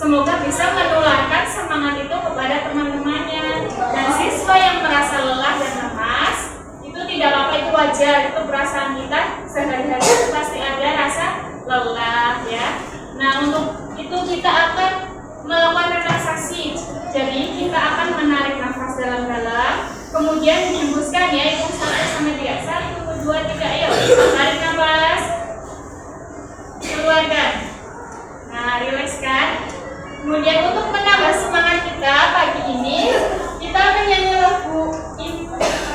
Semoga bisa menularkan semangat itu kepada teman-temannya. Dan siswa yang merasa lelah dan lemas, itu tidak apa-apa, itu wajar, itu perasaan kita sehari-hari itu pasti ada rasa lelah ya. Nah, untuk itu kita akan melakukan relaksasi. Jadi kita akan menarik nafas dalam-dalam, kemudian dihembuskan ya, itu 1 sampai 3. 1, 2, 3, ayo. Tarik nafas. Keluarkan. Nah, rilekskan. Kemudian untuk menambah semangat kita pagi ini, kita akan nyanyi lagu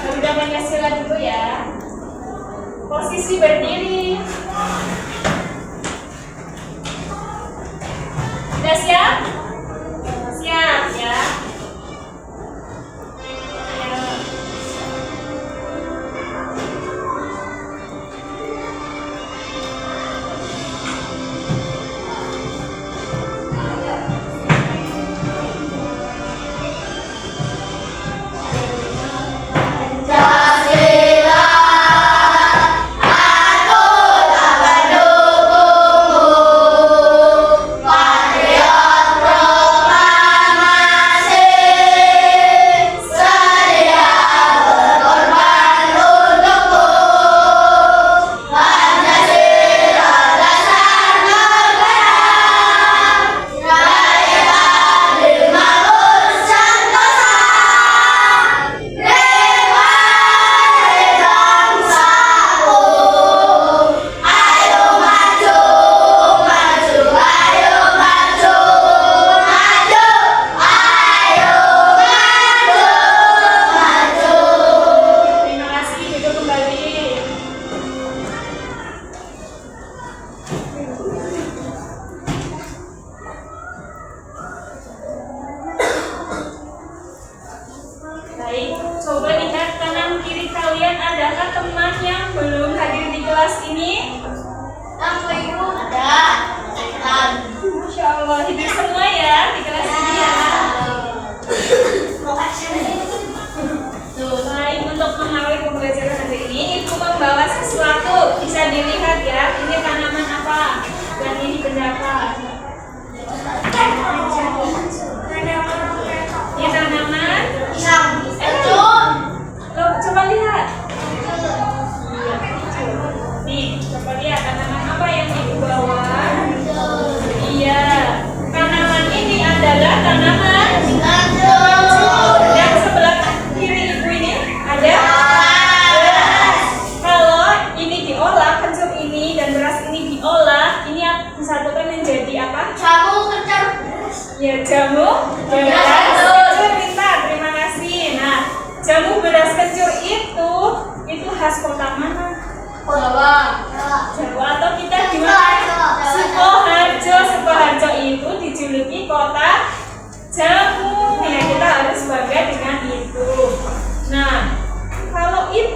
Garuda Pancasila dulu ya. Posisi berdiri. Sudah siap? Siap ya. Pancasila, aku tak peduli.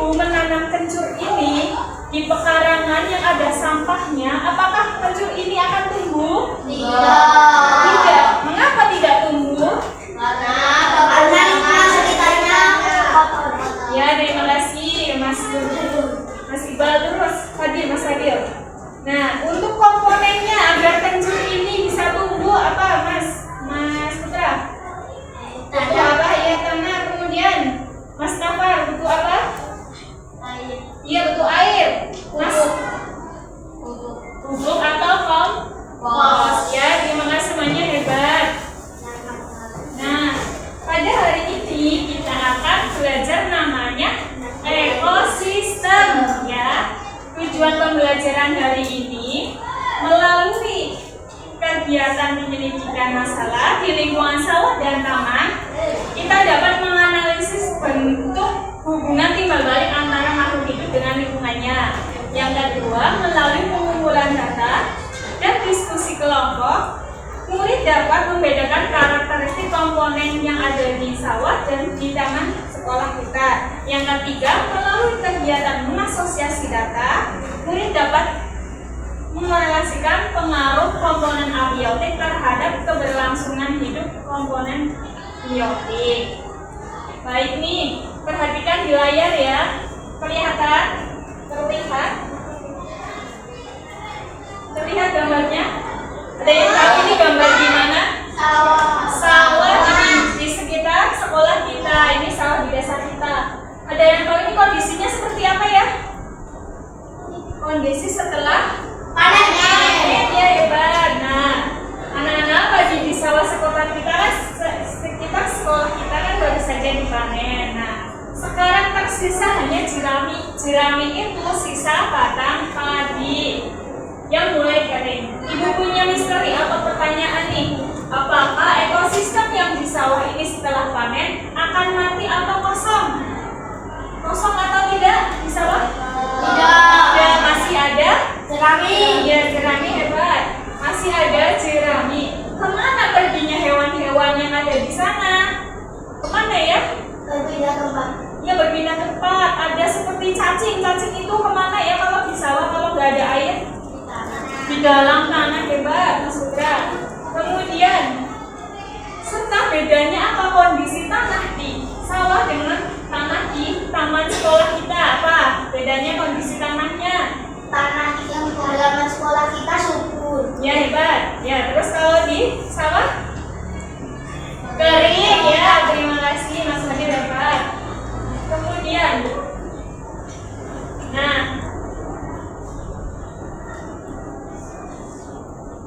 ibu menanam kencur ini di pekarangan yang ada sampahnya, apakah kencur ini akan tumbuh? Tidak. Mengapa tidak tumbuh? Karena sekitarnya kotor. Ya, terima kasih Mas Iqbal. Terus Mas Fadil. Nah, untuk komponennya agar kencur ini bisa tumbuh apa, Mas Putra? Butuh apa? Ya, tanah. Kemudian Mas Nafar, butuh apa? Iya, butuh air. Mas, pupuk atau kompos. Ya, terima kasih semuanya, hebat. Nah, pada hari ini kita akan belajar namanya ekosistem, ya. Tujuan pembelajaran hari ini melalui kegiatan penyelidikan masalah di lingkungan sawah dan taman, kita dapat menganalisis bentuk hubungan timbal balik antara makhluk hidup dengan lingkungannya. Yang kedua, melalui pengumpulan data dan diskusi kelompok, murid dapat membedakan karakteristik komponen yang ada di sawah dan di taman sekolah kita. Yang ketiga, melalui kegiatan mengasosiasi data, murid dapat menganalisikan pengaruh komponen abiotik terhadap keberlangsungan hidup komponen biotik. Baik nih, perhatikan di layar ya. Kelihatan? Terlihat? Terlihat gambarnya? Ada yang tahu ini gambar di mana? Sawah di sekitar sekolah kita. Ini sawah di desa kita. Ada yang tahu ini kondisinya seperti apa ya? Kondisi setelah panen. Ya, hebat. Nah, anak-anak lagi di sawah sekolah kita kan, sekitar sekolah kita kan baru saja dipanen. Nah, sekarang tersisa hanya jerami. Jerami itu sisa batang padi yang mulai kering. Ibu punya misteri apa pertanyaan nih? Apakah ekosistem yang di sawah ini setelah panen akan mati atau kosong? Kosong atau tidak di sawah? Tidak, masih ada jerami. Ya, jerami hebat. Masih ada jerami. Kemana perginya hewan-hewan yang ada di sana? Kemana ya? Berpindah tempat. Ya, berpindah tempat. Ada seperti cacing. Cacing itu kemana ya kalau di sawah kalau nggak ada air? Di dalam tanah, hebat Mas Putra. Kemudian, serta bedanya apa kondisi tanah di sawah dengan tanah di taman sekolah kita? Apa bedanya kondisi tanahnya? Tanah yang di halaman sekolah kita subur. Ya, hebat. Ya, terus kalau di sawah kering. Ya, terima kasih Mas Fadil, hebat. Kemudian, nah,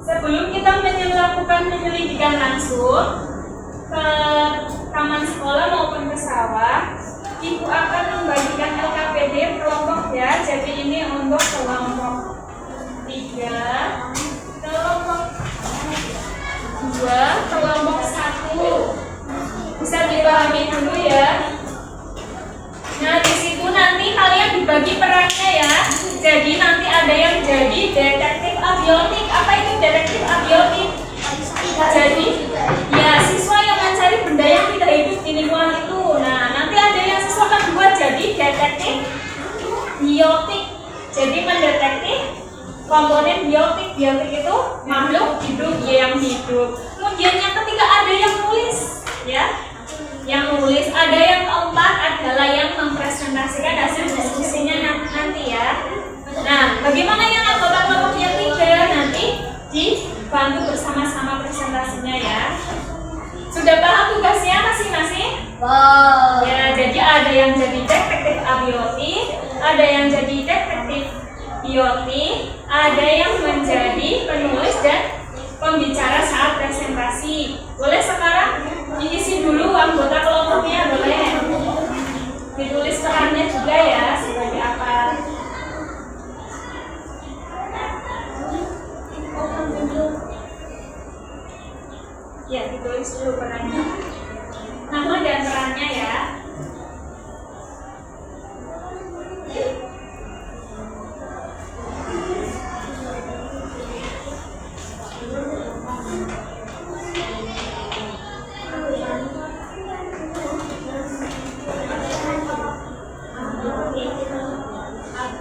sebelum kita melakukan penyelidikan langsung ke taman sekolah maupun ke sawah, Ibu akan membagikan LKPD kelompok ya. Jadi ini untuk kelompok 3, kelompok 2, kelompok 1. Bisa dipahami dulu ya. Nah, di situ nanti kalian dibagi perannya ya. Jadi nanti ada yang jadi detektif abiotik. Apa itu detektif abiotik? Jadi ya siswa yang mencari benda yang tidak hidup di lingkungan itu. Nah, nanti ada yang siswa kedua jadi detektif biotik. Jadi mendeteksi komponen biotik. Biotik itu makhluk hidup yang hidup. Kemudian yang ketiga ada yang nulis ya. Yang nulis, ada yang keempat adalah yang mempresentasikan hasil diskusinya nanti ya. Nah, bagaimana yang anggota kelompok yang 3 nanti dibantu bersama-sama presentasinya ya. Sudah paham tugasnya masing-masing? Wow. Ya, jadi ada yang jadi detektif abiotik, ada yang jadi detektif biotik, ada yang menjadi penulis dan pembicara saat presentasi. Boleh sekarang diisi dulu anggota kelompoknya, boleh ditulis perannya juga ya sebagai apa. Ya, ditulis dulu perannya, nama dan perannya ya.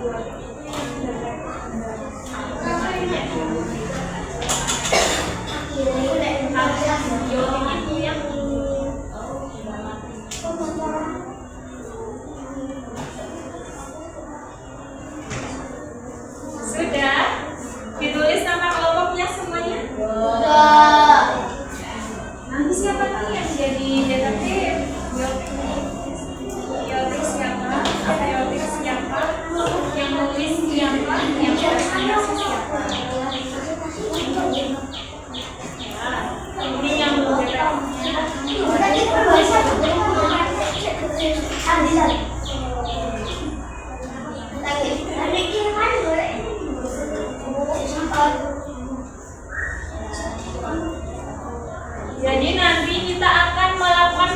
Biotik itu yang sudah ditulis nama kelompoknya semuanya. Udah. Nanti siapa nih yang jadi detektif? Biotik siapa? Biotik siapa? Yang nulis siapa? Yang tulisnya siapa? Ya, ini yang detektifnya. Berarti kita baca adilan. Jadi nanti kita akan melakukan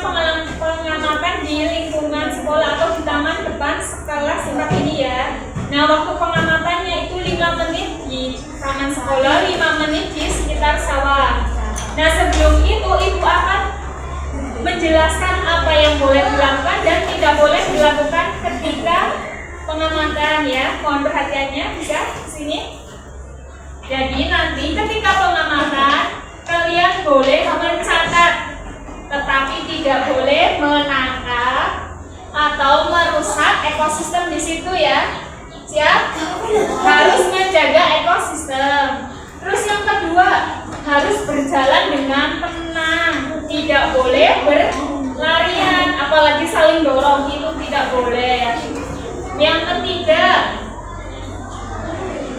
pengamatan di lingkungan sekolah atau di taman depan sekolah seperti ini ya. Nah, waktu pengamatannya itu 5 menit di taman sekolah, 5 menit di sekitar sawah. Nah, sebelum itu ibu akan menjelaskan apa yang boleh dilakukan dan tidak boleh dilakukan ketika pengamatan ya. Mohon perhatiannya, bisa sini. Jadi nanti ketika pengamatan kalian boleh mencatat, tetapi tidak boleh menangkap atau merusak ekosistem di situ ya. Siap? Harus menjaga ekosistem. Terus yang kedua, harus berjalan dengan tenang, tidak boleh berlarian, apalagi saling dorong, itu tidak boleh. Yang ketiga,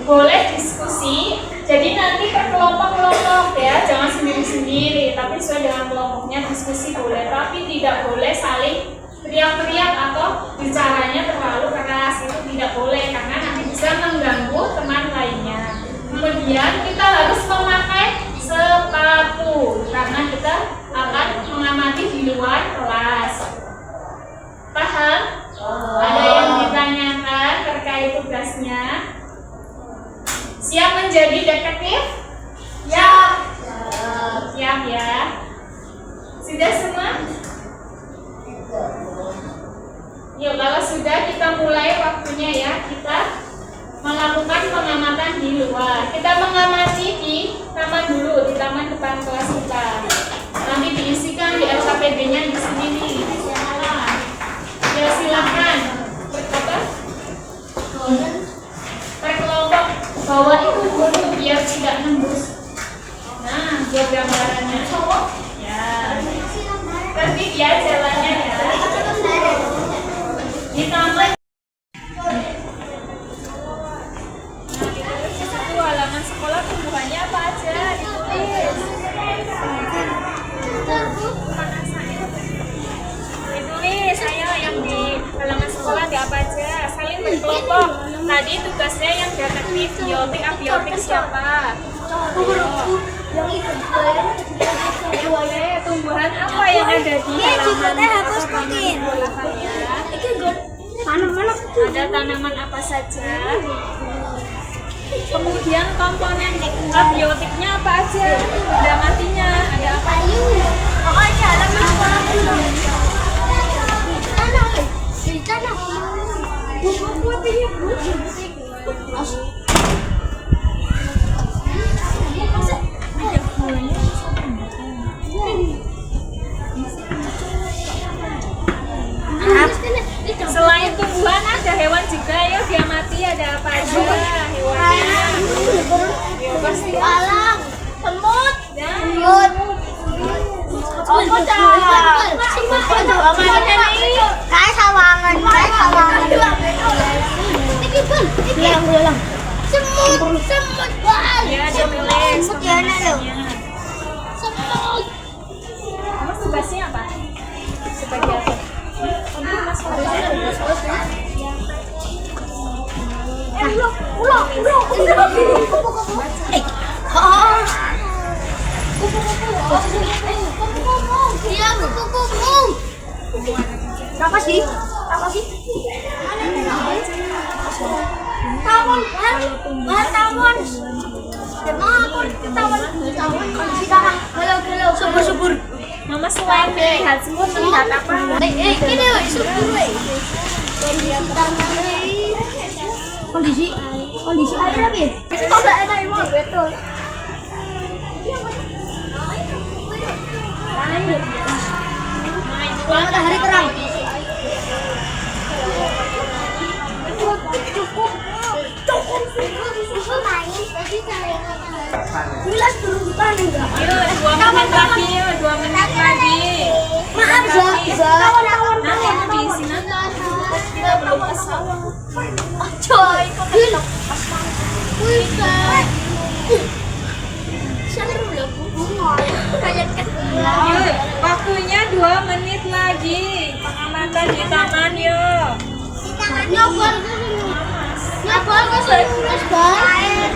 boleh diskusi. Jadi nanti per kelompok-kelompok ya, jangan sendiri-sendiri, tapi sesuai dengan kelompoknya diskusi boleh, tapi tidak boleh saling teriak-teriak atau bicaranya terlalu keras, itu tidak boleh karena nanti bisa mengganggu teman lainnya. Kemudian kita harus memakai sepatu karena kita akan mengamati di luar kelas. Paham? Ada yang ditanyakan terkait tugasnya? Siap menjadi detektif? Siap. Siap ya. Sudah semua? Yuk, kalau sudah kita mulai waktunya ya. Kita melakukan pengamatan di luar. Kita mengamati di taman dulu, di taman depan kelas kita. Nanti diisikan di LKPD-nya di sini nih. Ya silakan. Apa? Per kelompok bawah itu dulu biar tidak nembus. Nah, buat gambarannya. Ya. Tertib ya jalannya ya. Di taman. Halaman sekolah tumbuhannya apa aja ditulis. Ditulis ayo yang di halaman sekolah ada apa aja, saling berkelompok. Tadi tugasnya yang detektif biotik, abiotik siapa? Yang itu Boleh, tumbuhan apa yang ada di halaman hapus mungkin. Ada tanaman apa saja? Kemudian komponen abiotiknya apa aja? Ada matinya, ada apa? Pokoknya halaman sekolah dulu. Di tanah. Buku putihnya Selain tumbuhan ada hewan juga ya, dia mati ada apa aja hewannya? Pasti alam, semut, dan apa kayak sawangan. Semut bal. ya dia milik Semut ya nak lo. Semut. Kamu tugasnya apa? Sebagai apa? Iya, kupu-kupu. Apa sih? Apa sih? Tawon kan? Tawon. Galau-galau. Subur-subur. Mama selain melihat semut melihat apa? Ini subur. kondisi air lagi. Coba enak mau betul. Matahari terang. Cukup main. Jelas turun di mana enggak? Yuk, 2 menit lagi, yuk, 2 menit lagi. Maaf, kawan-kawan. Nah, di sini kita belum pesawat. Coy, Yuk, waktunya 2 menit lagi. Pengamatan di tangan, yuk. nyobol ke terus guys.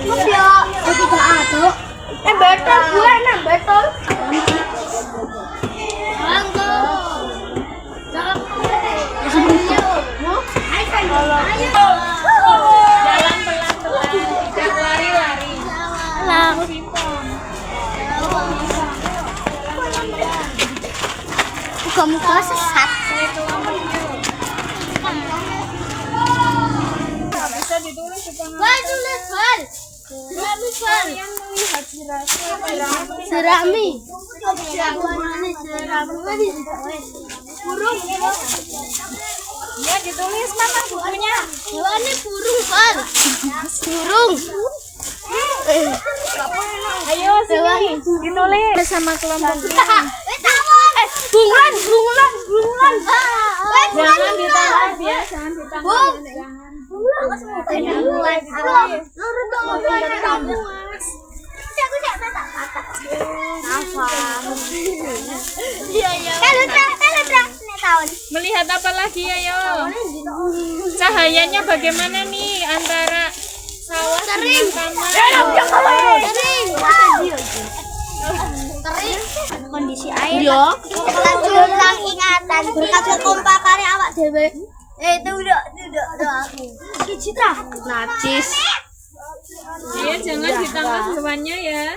Mas ya, tidak ada. Betul gue, betul. Jalan pelan-pelan, jangan lari-lari. Muka-muka sesat. Bisa ditulis di tangan. Bal tulis bal. Kalian melihat Serami. Burung. ya ditulis mana bukunya. Hewannya burung bal. Burung. Ayo sini ditulis sama kelompok. Bunglon. Jangan ditahan ya, jangan ditahan. Melihat apa lagi ayo? Cahayanya bagaimana nih antara sawah dengan kamar? Kondisi air lanjutkan ingatan berkat kekompakannya awak dewe duduk aku Citra najis Ya jangan ditangkap hewannya ya.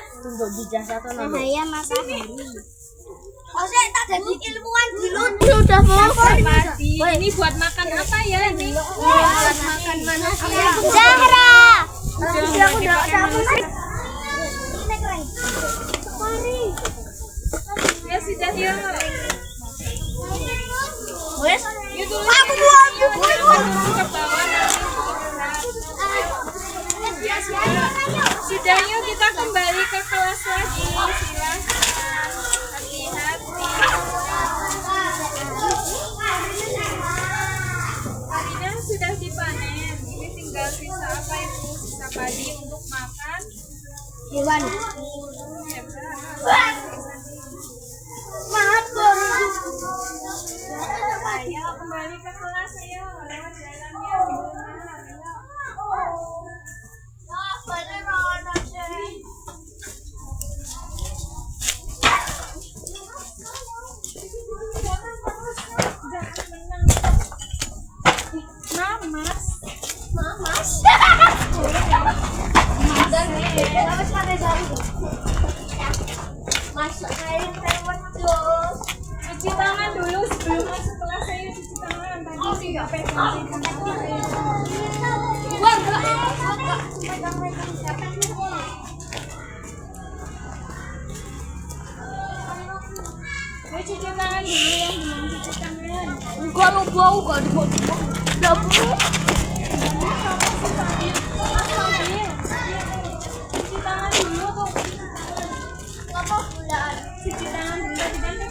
bahaya matahari tak jadi ilmuwan di lucu udah Pati. Ini buat makan apa ya ini? buat makan manusia Zahra Ya sudah yuk. wes Itu aku buat ke bawah nanti. Sudah yuk kita kembali ke kelas lagi. Silakan. Hati-hati. Padinya sudah dipanen. Ini tinggal sisa apa itu? Sisa padi untuk makan. hewan Ayo kembali ke kelas ayo. Lewat jalannya di rumah. masuk air lewat terus Cuci tangan dulu sebelum masuk kelas ayo cuci tangan. Tadi sudah pegang. Ayo cuci tangan dulu yang belum cuci tangan. enggak lo bau gak dibawa Cuci tangan dulu tuh. Cuci tangan dulu di mana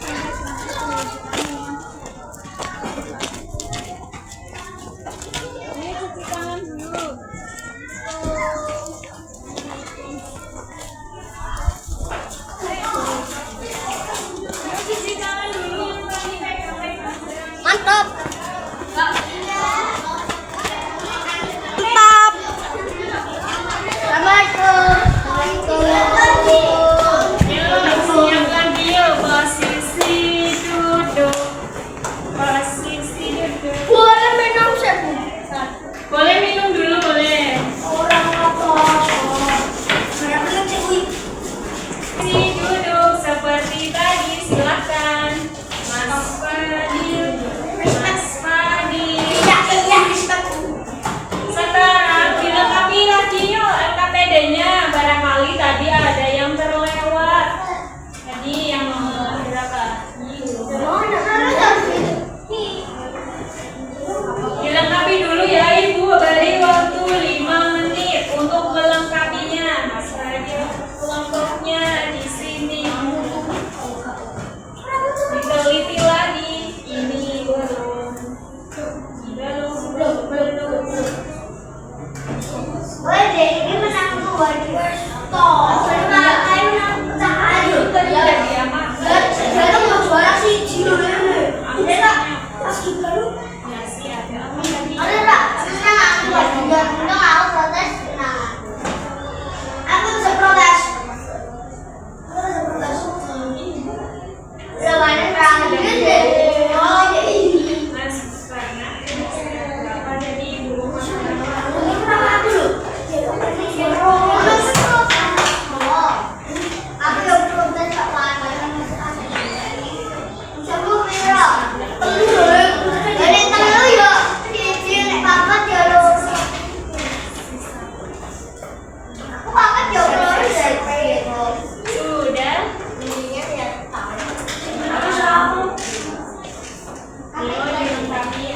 Ini cuci tangan dulu. Ayo cuci tangan dulu. mantap Siap lagi yuk. Posisi duduk. Posisi duduk. boleh minum sebu Boleh minum dulu boleh. orang apa Posisi duduk seperti tadi silahkan. Mas Fadil, Mas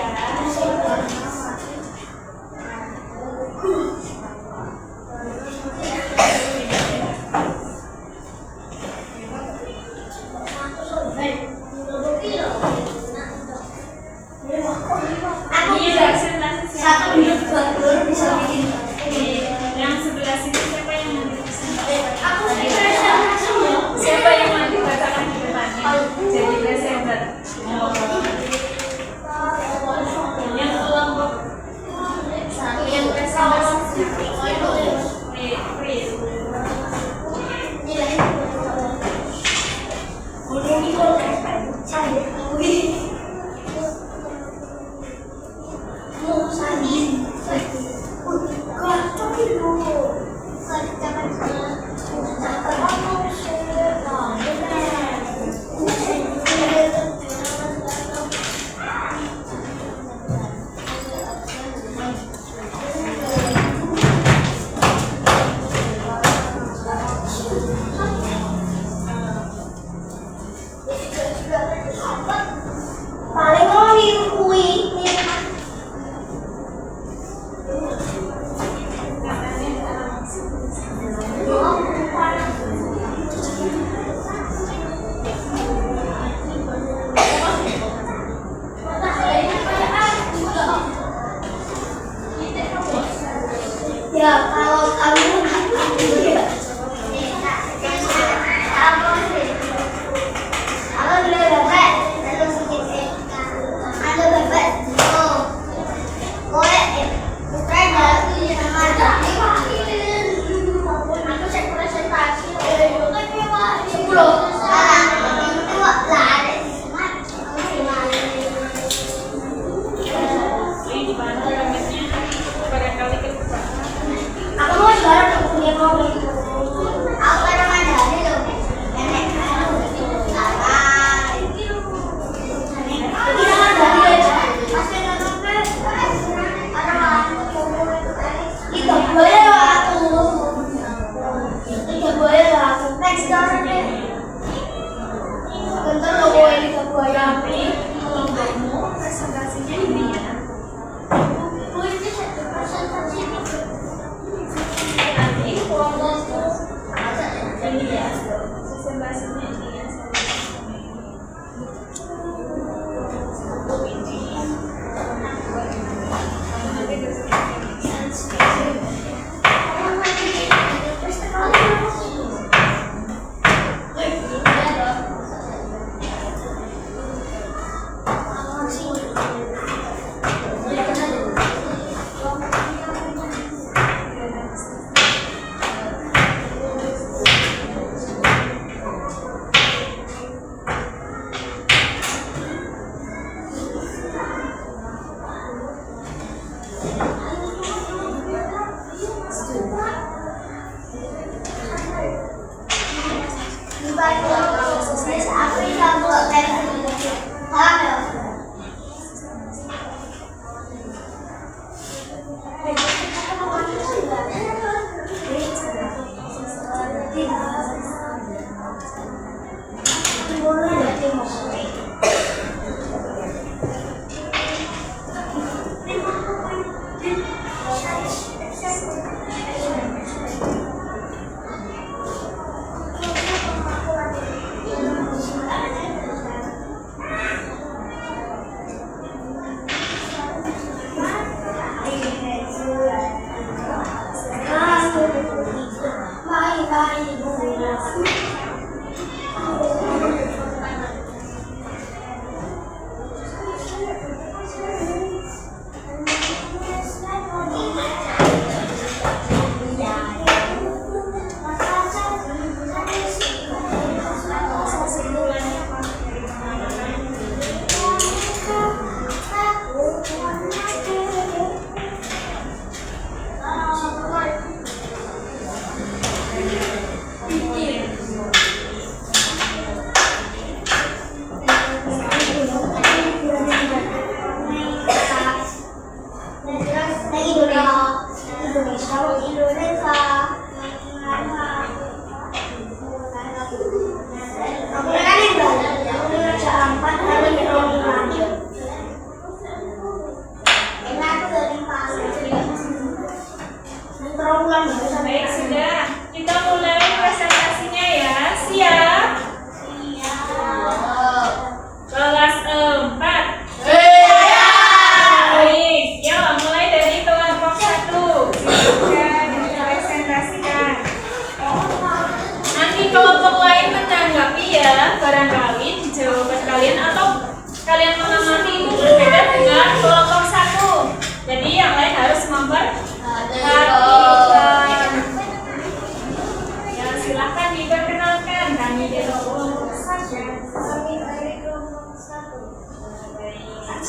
Aku Ini bisa presentasi satu siapa? minut buat telur bisa bikin. Yang sebelah sini siapa yang mau dipresentasi? Aku sih presentasi ya. Siapa yang mau dibacakan di depannya? Jadi presenter. Yang kelompok yang presentasi Pris. Paling mau kui ya kalau kamu ya kalau beli bebek lalu sedikit ada bebek oh boleh bukan ada aku cek presentasi sepuluh sekarang itu lah ada Ini di mana rambutnya? Barangkali ke depan. aku mau juara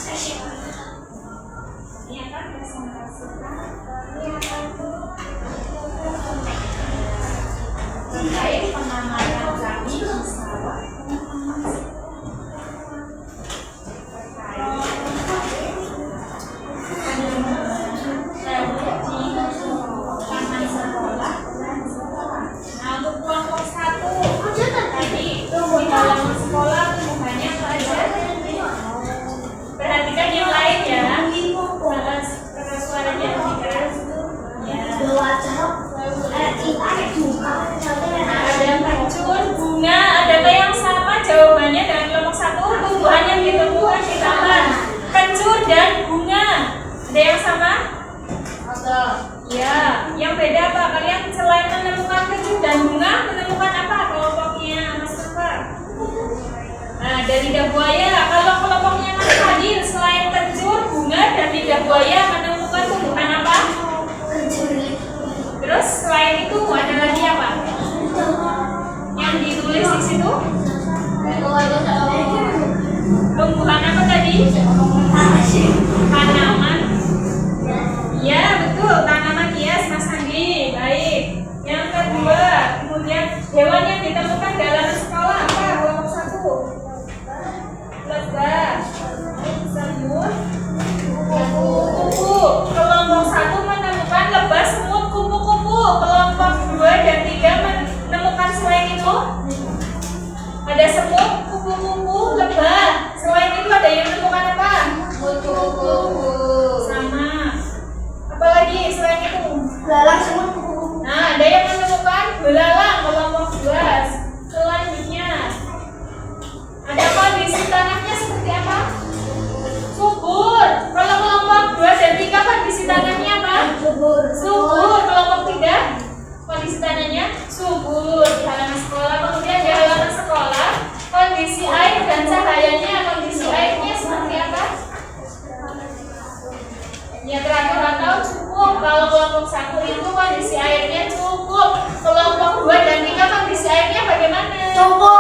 Ini akan presentasikan terkait pengamatan kami di sawah. Nah, untuk kelompok 1 tadi di halaman sekolah tumbuhannya apa aja? Perhatikan yang lain ya. Karena suaranya lebih keras. Ya. Ada kencur, bunga, adakah yang sama jawabannya dengan kelompok 1? Tumbuhan yang ditemukan di taman kencur dan bunga. Ada yang sama? Ada. Ya, yang beda apa? Kalian selain menemukan kencur dan bunga, menemukan apa kelompoknya Mas Nova? Nah, dari lidah buaya. Kalau kelompoknya Mas Fadil, selain kencur, bunga, dan lidah buaya, menemukan tumbuhan apa? Terus selain itu ada lagi apa? Yang ditulis di situ? Tumbuhan apa tadi? Tanaman. Ya, betul. Tanaman hias, Mas Andi. Baik. Yang kedua, kemudian hewan yang ditemukan dalam sekolah apa? Kelompok 1. Lebah, semut, kupu-kupu. Kelompok 1 menemukan lebah, semut, kupu-kupu. Kelompok 2 dan 3 menemukan selain itu ada semut, kupu-kupu, lebah. Selain itu ada yang menemukan apa? Kupu-kupu. Sama. Apalagi selain itu? Belalang, semut, kupu-kupu. Nah, ada yang menemukan belalang, kelompok 2. Selanjutnya, ada kondisi tanahnya seperti apa? Subur. Kalau kelompok 2 dan 3 kondisi tanahnya apa? Subur. Subur. Kelompok 3 kondisi tanahnya subur. Di halaman sekolah. Kemudian di halaman sekolah, kondisi air dan cahayanya. Kondisi airnya seperti apa? Ya, teratur atau cukup. Kalau kelompok 1 itu kondisi airnya cukup. Kelompok 2 dan 3 kondisi airnya bagaimana? Cukup.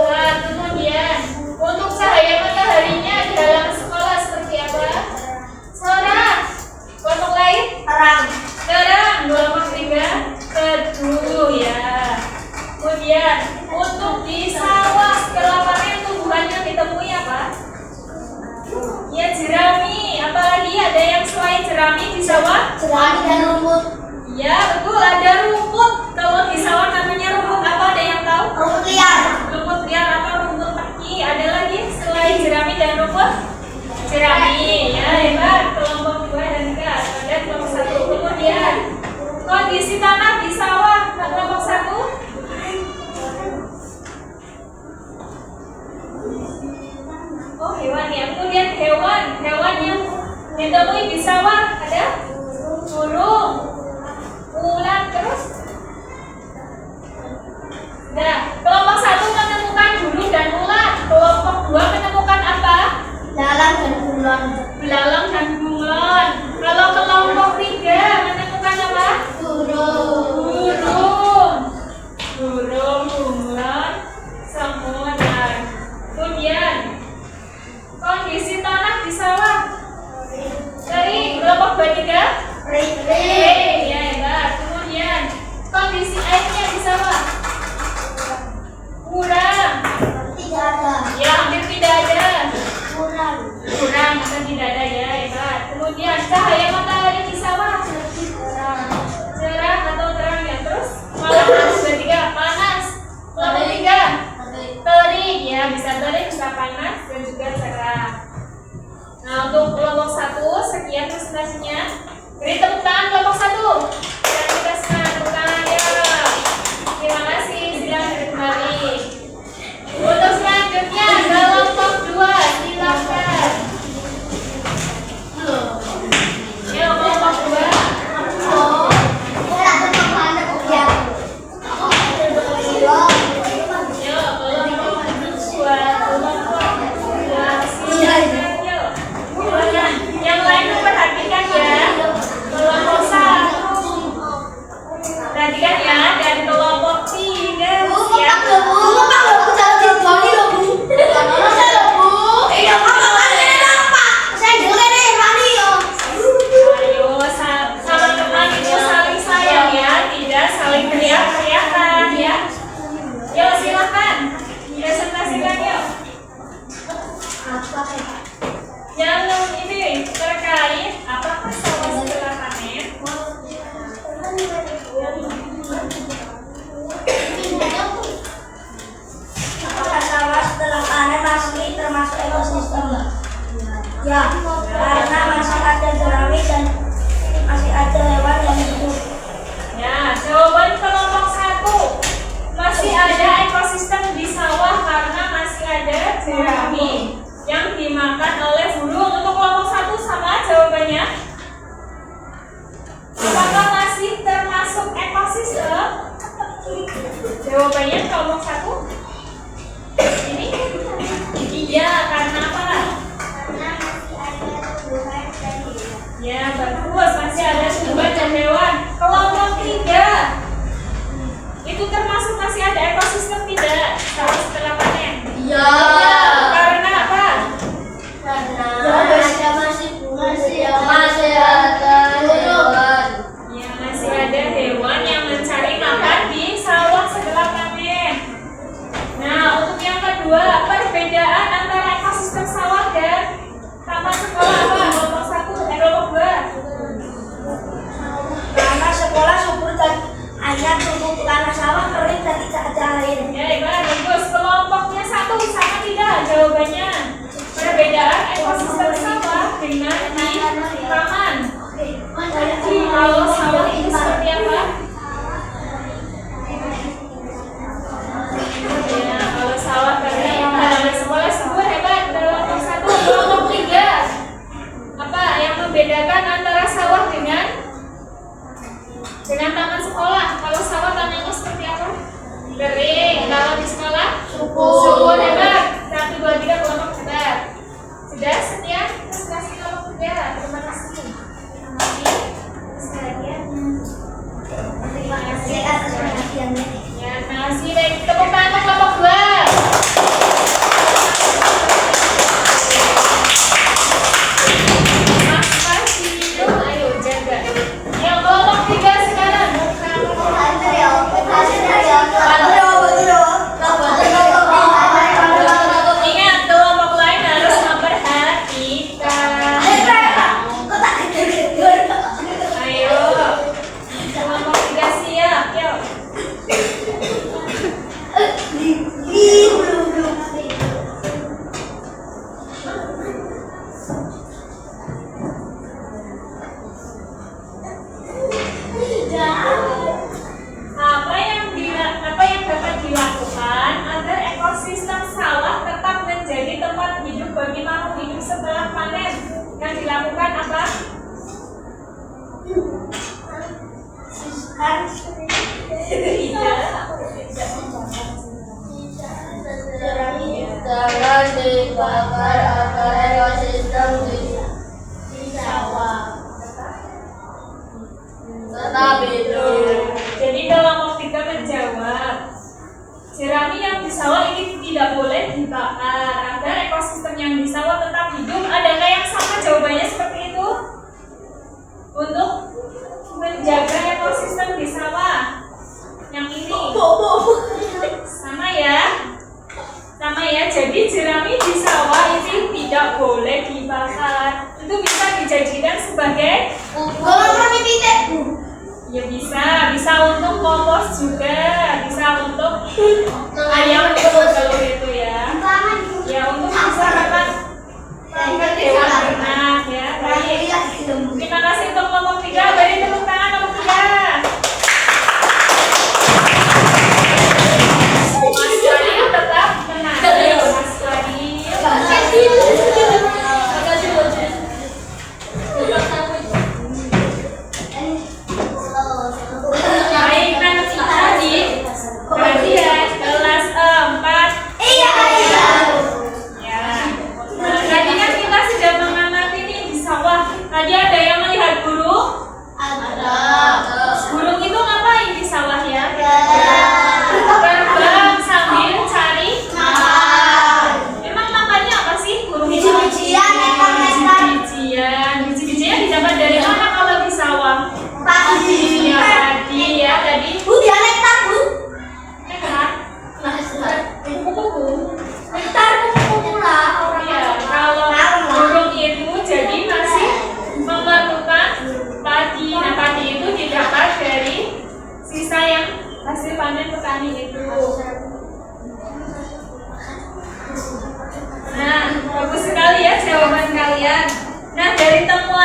Nah, kemudian untuk cahaya mataharinya di halaman sekolah seperti apa? Cerah. Kelompok lain? Terang. Terang. Kelompok 3 teduh ya. Kemudian untuk di sawah setelah panen tumbuhan yang ditemui apa? Ya, jerami. Apalagi ada yang selain jerami di sawah? Jerami dan rumput. Ya, betul, ada rumput. Kalau di sawah namanya rumput apa? Ada yang tahu? Rumput liar. Rumput liar atau rumput peki. Ada lagi selain jerami dan rumput? Jerami. Ya, hebat. Kelompok 2 dan 3. Ada kelompok 1. Kemudian kondisi tanah di sawah. Kelompok 1. Oh, hewan ya. Kemudian hewan yang ditemui di sawah ada burung, ulat, terus. Nah, kelompok 1 menemukan burung dan ulat. Kelompok 2 menemukan apa? Belalang dan bunglon. Belalang dan bunglon. Kalau kelompok 3 menemukan apa? Burung, bunglon, semut. Kemudian kondisi tanah di sawah. Dari kelompok 2-3 kering, ya hebat. Kemudian kondisi airnya di sawah kurang. Tidak ada. Ya, hampir tidak ada. Kurang. Kurang atau tidak ada ya, hebat. Kemudian cahaya matahari di sawah cerah atau terang ya. Terus kelompok 2-3 panas. Kelompok 3 terik ya, bisa terik, bisa panas dan juga cerah. Nah, untuk kelompok 1 sekian presentasinya. Beri tepuk tangan kelompok 1. Dan kita senang tepuk tangan ya. Terima kasih, silakan kembali. Untuk selanjutnya kelompok 2 silakan. Ya, kelompok 2. Oh. Kita tetap ada objek. Ya, kelompok 2. Silakan. Yuk. Yang lain memperhatikan ya. Kelompok ekosistem. Ya, karena masih ada jerami dan masih ada hewan yang hidup. Ya, jawaban kelompok 1. Masih ada ekosistem di sawah karena masih ada jerami yang dimakan oleh burung. Untuk kelompok 1 sama jawabannya. Apakah masih termasuk ekosistem? Jawabannya kelompok 1. Ini? Iya, karena apa? Karena masih ada tumbuhan dan hewan. Ya, bagus. Masih ada tumbuhan dan hewan. Kelompok 3. Itu termasuk masih ada ekosistem tidak? Setelah panen. Iya. Karena apa? Karena ada masih ada hewan. Ya, masih ada hewan yang mencari makan di sawah setelah panen. Nah, untuk yang kedua, perbedaan antara ekosistem sawah dan taman sekolah apa? Kelompok 1, kelompok 2. Karena sekolah subur dan hanya tumbuh tanah sawah kering dan tidak ada air. Ya, bagus. Kelompoknya 1 sama tidak jawabannya. Perbedaan ekosistem sawah dengan di taman. Jadi kalau sawah itu seperti apa? Ya, kalau sawah kering, kalau sekolah subur hebat. Kelompok 1, kelompok 3. Apa yang membedakan antara sawah dengan taman sekolah? Kalau sawah tanahnya seperti apa? Kering. Kalau di sekolah? Subur hebat. 1, 2, 3 kelompok hebat. Sudah sekian presentasi kelompok 3. Terima kasih. Terima kasih atas perhatiannya. Ya, terima kasih. Baik, tepuk tangan untuk kelompok 2. Mas Fasio, ayo jaga. Yang kelompok 3 sekarang. Ingat, kelompok lain harus memperhatikan. Ayo, kelompok 3 siap. Yuk. Apa yang dapat dilakukan agar ekosistem sawah tetap menjadi tempat hidup bagi makhluk hidup setelah panen? Yang dilakukan apa? Jangan dibakar agar ekosistem di sawah tetap hidup. Jadi kelompok 3 menjawab, jerami yang di sawah ini tidak boleh dibakar agar ekosistem yang di sawah tetap hidup. Adakah yang sama jawabannya seperti itu? Untuk menjaga ekosistem di sawah yang ini sama ya? Sama ya, jadi jerami di sawah ini tidak boleh dibakar. Itu bisa dijadikan sebagai ya bisa untuk kompos juga, bisa untuk ayam kalau itu ya. Ya untuk bisa makan hewan ternak ya. Baik. Terima kasih untuk kelompok 3. Beri tepuk tangan kelompok 3. Mas Fadil tetap tenang. Mas Fadil. Baik, nanti tadi perhatian kelas 4. Iya. Ya. Nah, tadi kan kita sudah mengamati nih di sawah. Tadi ada yang melihat burung.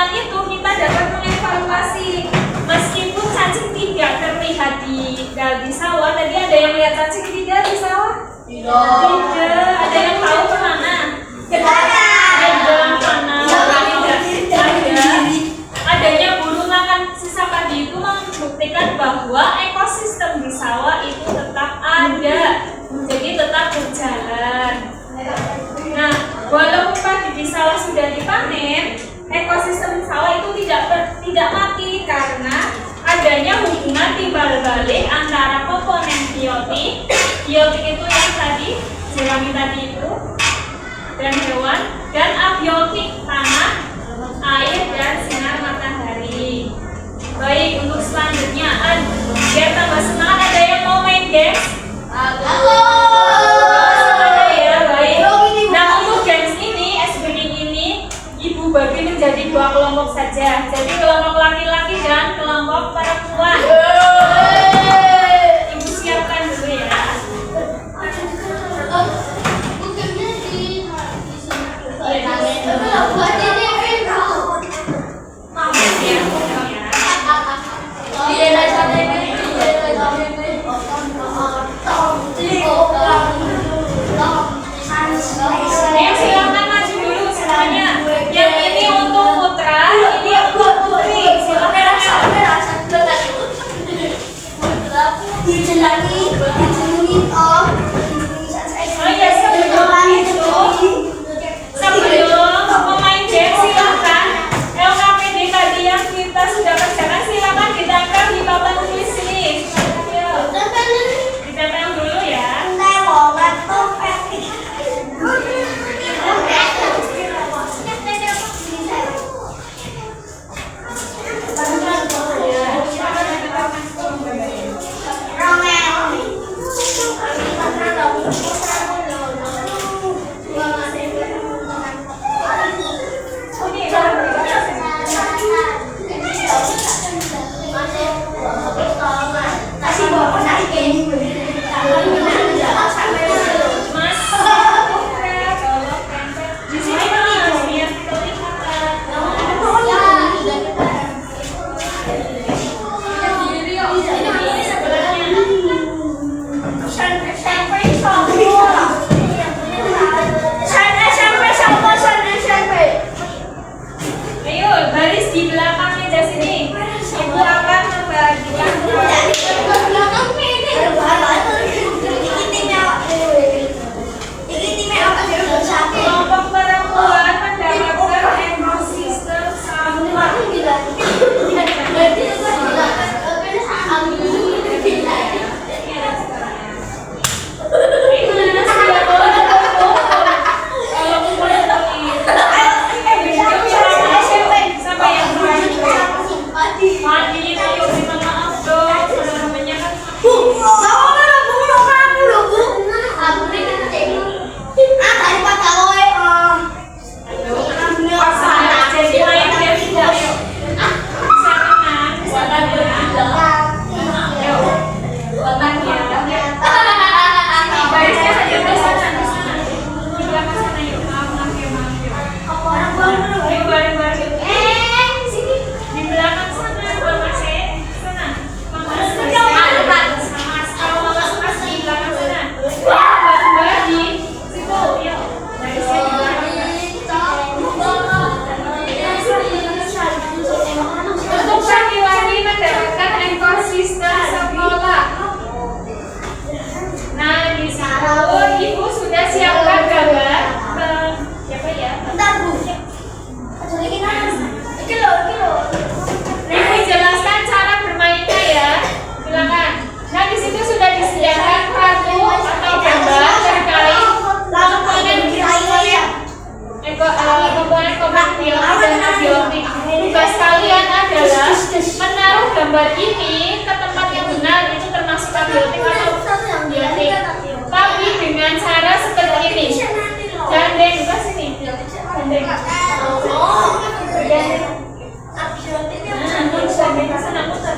dengan itu kita dapat mengevaluasi meskipun cacing tidak terlihat di sawah. Tadi ada yang lihat cacing tidak di sawah? Tidak. Ada yang tahu kemana? Di dalam tanah. Adanya burung makan sisa padi itu membuktikan bahwa ekosistem di sawah itu tetap ada, jadi tetap berjalan. Nah, walaupun padi di sawah sudah dipanen, ekosistem sawah itu tidak mati karena adanya hubungan timbal balik antara komponen biotik itu yang tadi, jerami tadi itu, dan hewan, dan abiotik tanah, air, dan sinar matahari. Baik, untuk selanjutnya, biar tambah semangat, ada yang mau main games? Ada ya, baik. Nah, untuk games ini, SBD ini, Ibu bagi menjadi 2 kelompok saja. Jadi kelompok laki-laki dan kelompok perempuan. Ibu siapkan dulu ya. Ayo silakan maju dulu semuanya. Yang ini untuk putra, ini untuk putri. Silakan. Oh ya, sebelum pemain game silakan LKPD tadi yang kita sudah kerjakan silakan ditempel di papan tulis sini. Ditempel dulu ya. Mas, di sini Mas, biar ayo baris di belakang meja sini. Ibu akan membagikan kelompok perempuan mendapatkan ekosistem sawah. Mandi, ayo minta maaf dong, namanya kan jadi main game tidak yuk. Bisa tenang, bisa tenang. Ayo, tenang ya. Barisnya saja di sana. Di belakang sana yuk. Maaf yuk. Ayo bareng-bareng. Sini di belakang sana, Mama sana. Mama sama kalau Mama suka di belakang sana. Bareng-bareng di situ, yuk. Barisnya di belakang. Untuk laki-laki mendapatkan ekosistem sekolah. Nah, di situ Ibu sudah siapkan gambar. Siapa ya? Ibu jelaskan cara bermainnya ya. Silakan. Nah, di situ sudah disediakan kartu atau gambar terkait komponen biotik dan abiotik. Tugas kalian adalah menaruh gambar ini ke tempat yang benar, itu termasuk abiotik atau biotik. Tapi dengan cara seperti ini. Gandeng ke sini. Gandeng. Gandeng ke sana, muter.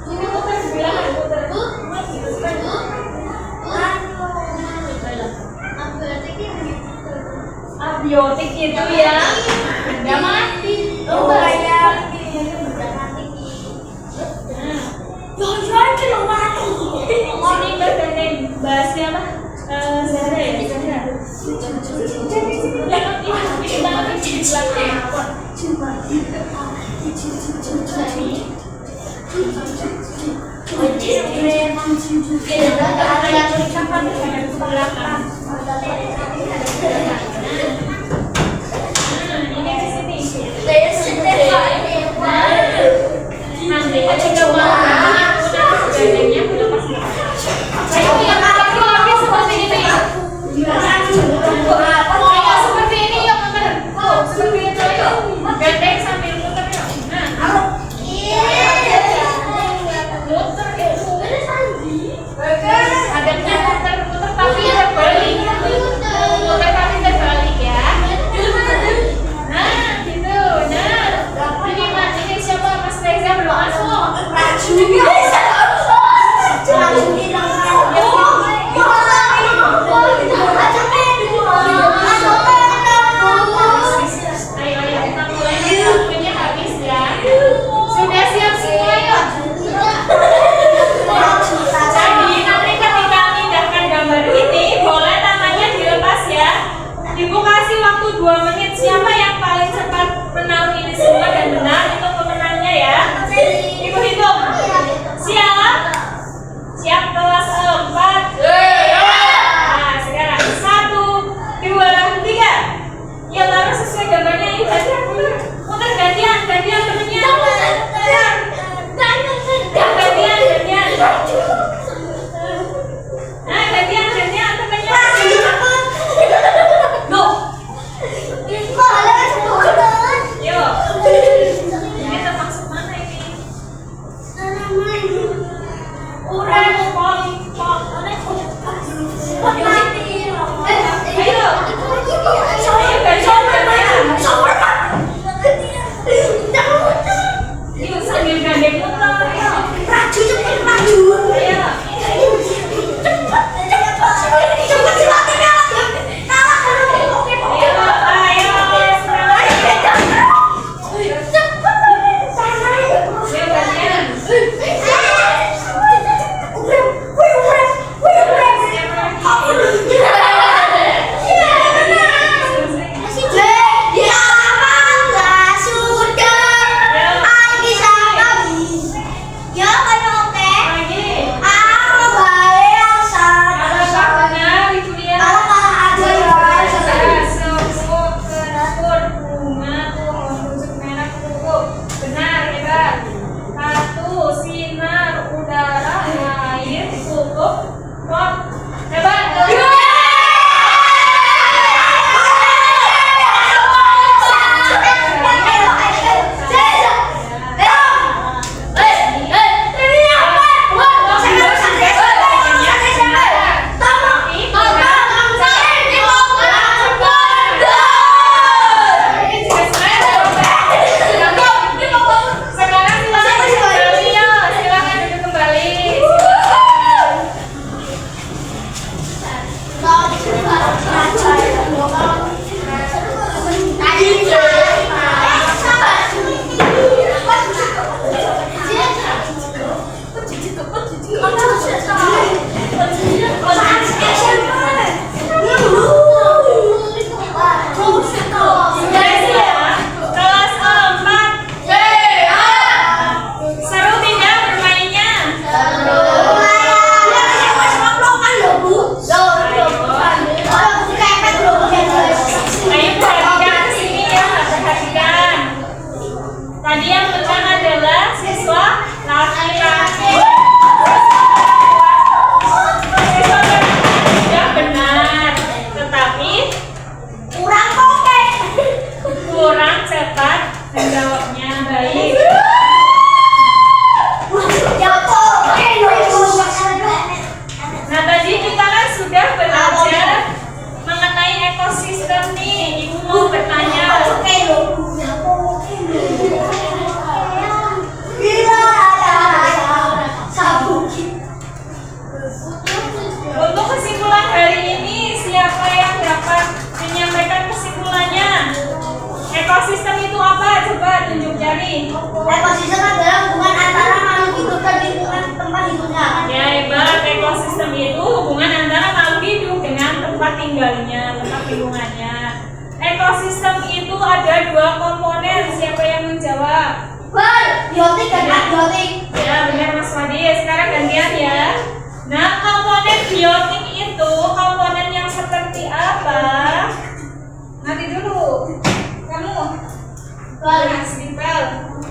Ini muter sebelah, muter. Abiotik itu ya, benda mati. Oh, kayak Sini Mbak Gandeng, bahasnya apa? Zahra ya, Zahra. Ini banget di nanti aja coba gandengnya belum pas. Ayo yang laki-laki seperti ini. Ayo seperti ini yuk muter. Seperti itu yuk. Gandeng sambil muter yuk. Nah, muter yuk. Adanya muter tapi terbalik. Muter tapi terbalik ya. Nah, gitu. Nah, ini siapa Mas Reza belum masuk. Ayo kita mulai, waktunya habis ya. Sudah siap semua yuk. Jadi nanti ketika memindahkan gambar ini boleh tangannya dilepas ya. Ibu kasih waktu 2 menit. Siapa yang paling cepat menaruh ini semua dan benar itu pemenangnya ya. Ibu hitung. Siap? Siap kelas 4. Nah, sekarang 1, 2, 3. Ya taruh sesuai gambarnya ini tadi. Muter gantian temennya. Gantian. Nah, gantian temennya. Yuk. Ini termasuk mana ini? Ayo. nih? Ekosistem adalah hubungan antara makhluk hidup dan lingkungan tempat hidupnya. Ya hebat, ekosistem itu hubungan antara makhluk hidup dengan tempat tinggalnya, tempat lingkungannya. Ekosistem itu ada dua komponen, siapa yang menjawab? Biotik dan abiotik. Ya benar Mas Wadi, sekarang gantian ya. Nah komponen biotik itu komponen yang seperti apa? Nanti dulu, kamu Mas Dipel,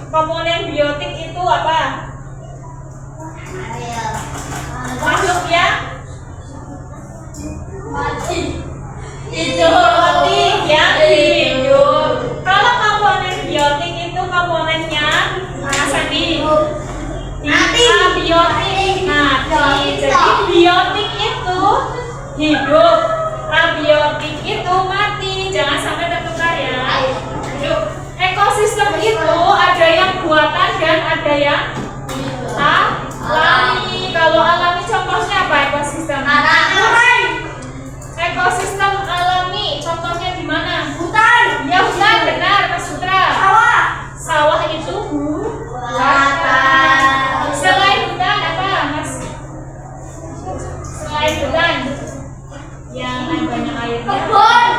komponen biotik itu apa? Makhluk yang hidup, yang hidup. Kalau komponen biotik itu komponennya Mas Andi. Abiotik mati. Jadi biotik itu hidup, abiotik itu mati. Jangan sampai tertukar ya. Hidup. Ekosistem itu ada yang buatan dan ada yang alami. Kalau alami contohnya apa ekosistem? Ekosistem alami contohnya di mana? Hutan. Ya hutan, benar Mas Putra. Sawah. Sawah itu buatan. Selain hutan apa Mas? Selain hutan yang banyak airnya. Kebun.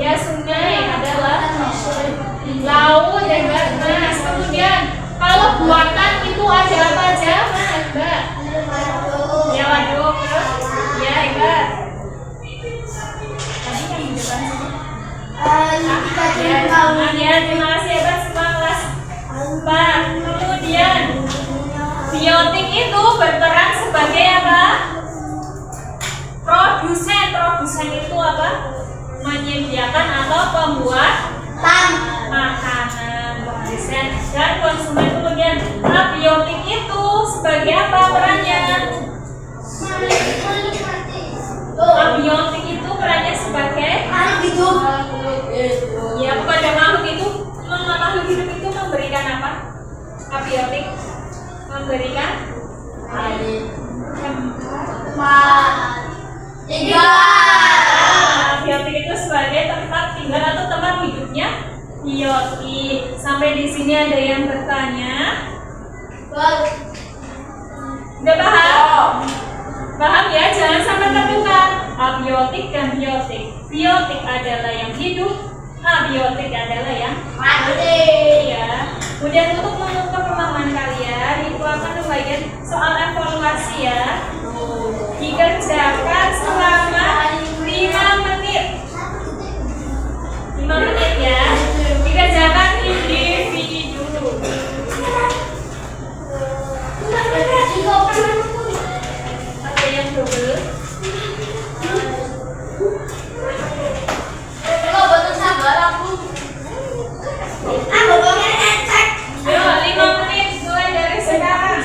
Ya sungai adalah laut dan Mas. Kemudian kalau buatan itu ada apa aja Mbak? Ya waduk, ya hebat. Tadi kan di depan sini. Ya, terima kasih hebat semua kelas 4. Kemudian biotik itu berperan sebagai apa? Produsen. Produsen itu apa? Menyediakan atau pembuat makanan. Produsen dan konsumen. Kemudian abiotik itu sebagai apa perannya? Abiotik itu perannya sebagai Makhluk hidup. ya kepada makhluk hidup itu memberikan apa? Abiotik memberikan abiotik itu sebagai tempat tinggal atau tempat hidupnya biotik. Sampai di sini ada yang bertanya? Udah paham? Paham ya? Jangan sampai tertukar abiotik dan biotik. Biotik adalah yang hidup, abiotik adalah yang mati ya. Kemudian untuk mengukur pemahaman kalian itu akan membagikan soal evaluasi ya. Dikerjakan selama 5 menit. 5 menit ya. Dikerjakan individu. Ada yang double. Ayo 5 menit mulai dari sekarang.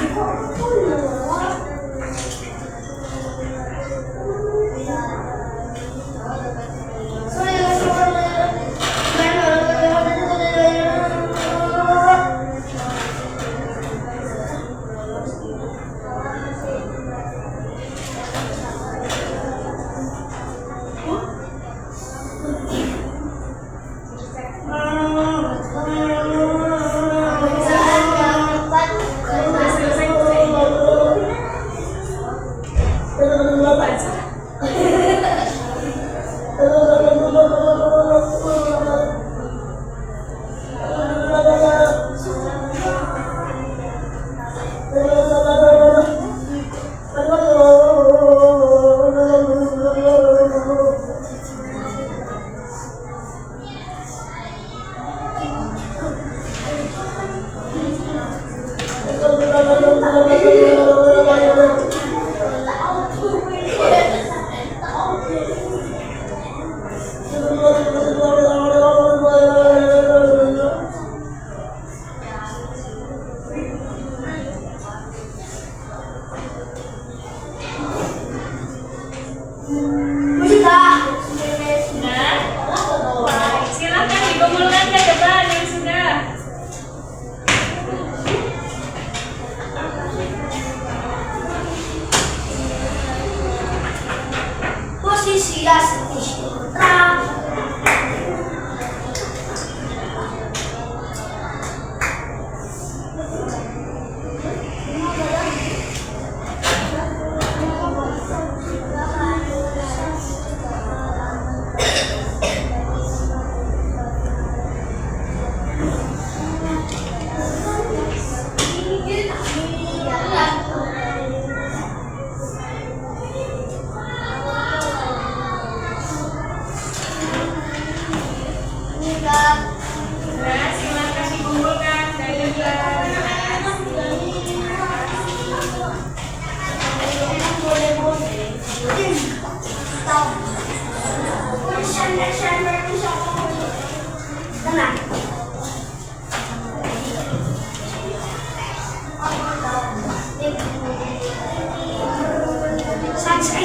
Nah, silakan dikumpulkan dari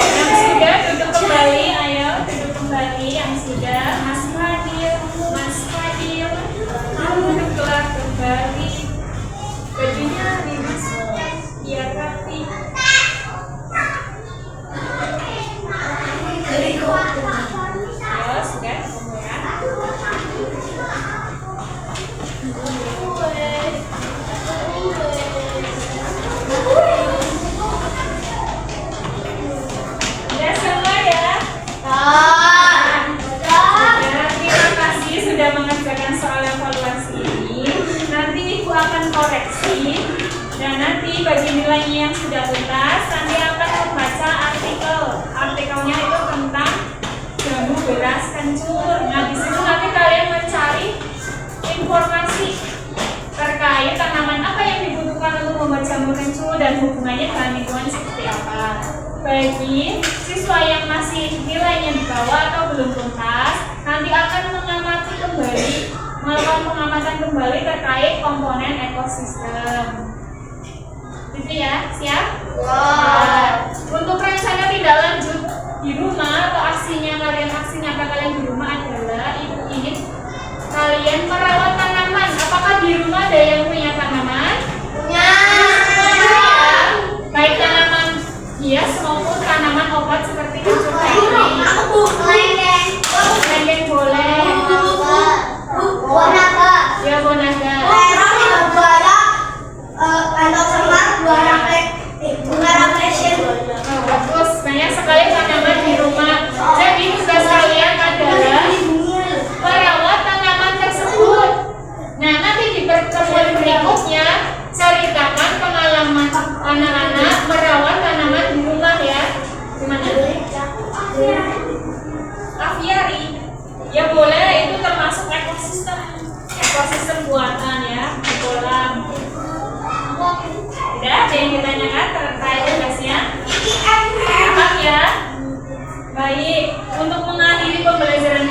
yang sudah duduk kembali, ayo duduk kembali yang sudah. Mas Fadil, kamu duduklah kembali. Bajunya dimasukkan biar rapi. Ayo sudah kumpulkan. Sudah semua ya. Ya, terima kasih sudah mengerjakan soal evaluasi ini. Nanti Ibu akan koreksi dan nanti bagi nilainya yang sudah tuntas nanti akan membaca artikel. Artikelnya itu tentang jamu beras kencur. Nah, di situ nanti kalian mencari informasi terkait tanaman apa yang dibutuhkan untuk membuat jamur kencur dan hubungannya dengan lingkungan seperti apa. Bagi siswa yang masih nilainya di bawah atau belum tuntas, nanti akan mengamati kembali, melakukan pengamatan kembali terkait komponen ekosistem. Gitu ya, siap? Nah, untuk rencana tidak lanjut di rumah atau aksi nyata kalian di rumah adalah Ibu ingin kalian merawat tanaman. Apakah di rumah ada yang punya tanaman? Baik tanaman hias maupun tanaman obat seperti kencur tadi. Lengkeng boleh. Ya, bonaga. Oh, bagus, banyak sekali tanaman di rumah. Jadi tugas kalian adalah merawat tanaman tersebut. Nah, nanti di pertemuan berikutnya ceritakan pengalaman anak-anak merawat tanaman di rumah ya. Gimana? Aviari. Ya boleh, itu termasuk ekosistem buatan ya, di kolam. Udah, ada yang ditanyakan terkait tugasnya? Paham ya? Baik, untuk mengakhiri pembelajaran